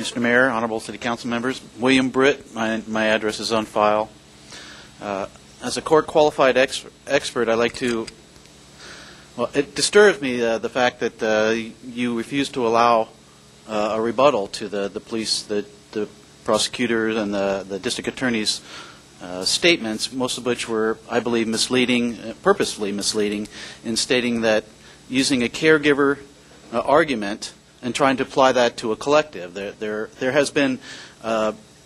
Mr. Mayor, Honorable City Council members, William Britt, my address is on file. As a court-qualified expert, I'd like to, well, it disturbs me the fact that you refuse to allow a rebuttal to the police, the prosecutors, and the district attorney's statements, most of which were, I believe, misleading, purposefully misleading, in stating that using a caregiver argument and trying to apply that to a collective. There has been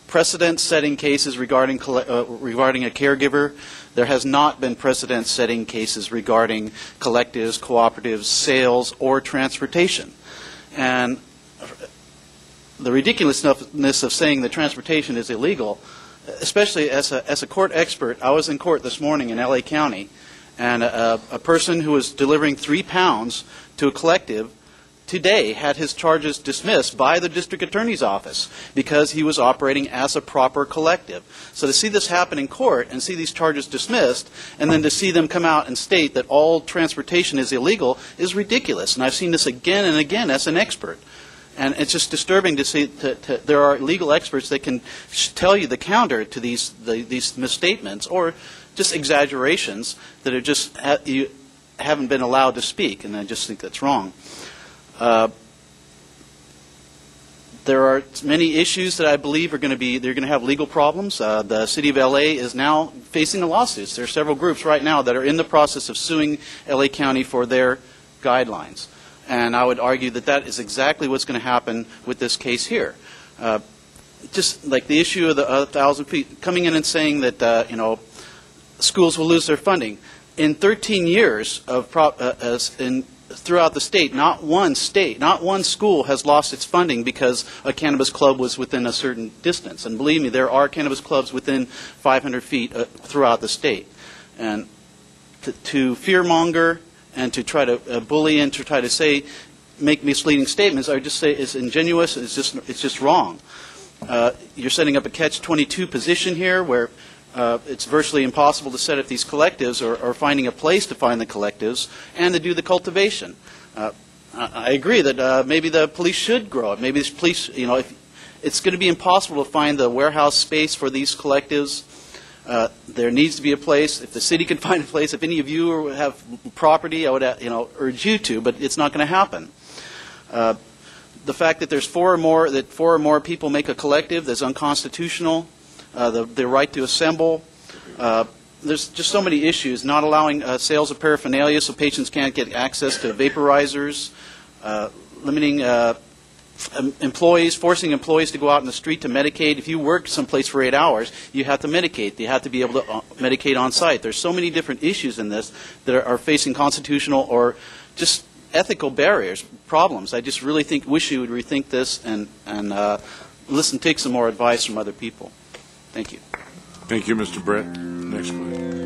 precedent-setting cases regarding a caregiver. There has not been precedent-setting cases regarding collectives, cooperatives, sales, or transportation. And the ridiculousness of saying that transportation is illegal, especially as a court expert. I was in court this morning in LA County, and a person who was delivering 3 pounds to a collective today had his charges dismissed by the district attorney's office because he was operating as a proper collective. So to see this happen in court and see these charges dismissed, and then to see them come out and state that all transportation is illegal is ridiculous. And I've seen this again and again as an expert. And it's just disturbing to see there are legal experts that can tell you the counter to these misstatements or just exaggerations that are just you haven't been allowed to speak, and I just think that's wrong. There are many issues that I believe are going to have legal problems. The City of LA is now facing lawsuits. There are several groups right now that are in the process of suing LA County for their guidelines. And I would argue that that is exactly what's going to happen with this case here. Just like the issue of the 1,000 feet, coming in and saying that schools will lose their funding. In 13 years of throughout the state, not one school has lost its funding because a cannabis club was within a certain distance. And believe me, there are cannabis clubs within 500 feet throughout the state. And to fearmonger and to try to bully and to try to make misleading statements, I would just say is ingenuous. It's just wrong. You're setting up a catch-22 position here where it's virtually impossible to set up these collectives or finding a place to find the collectives and to do the cultivation. I agree that maybe the police should grow it. Maybe the police, if it's going to be impossible to find the warehouse space for these collectives. There needs to be a place. If the city can find a place, if any of you have property, I would urge you to, but it's not going to happen. The fact that there's four or more people make a collective is unconstitutional. The right to assemble. There's just so many issues. Not allowing sales of paraphernalia so patients can't get access to vaporizers. Limiting forcing employees to go out in the street to medicate. If you work someplace for 8 hours, you have to medicate. You have to be able to medicate on site. There's so many different issues in this that are facing constitutional or just ethical barriers, problems. I just really wish you would rethink this and take some more advice from other people. Thank you. Thank you, Mr. Britt. Next, please.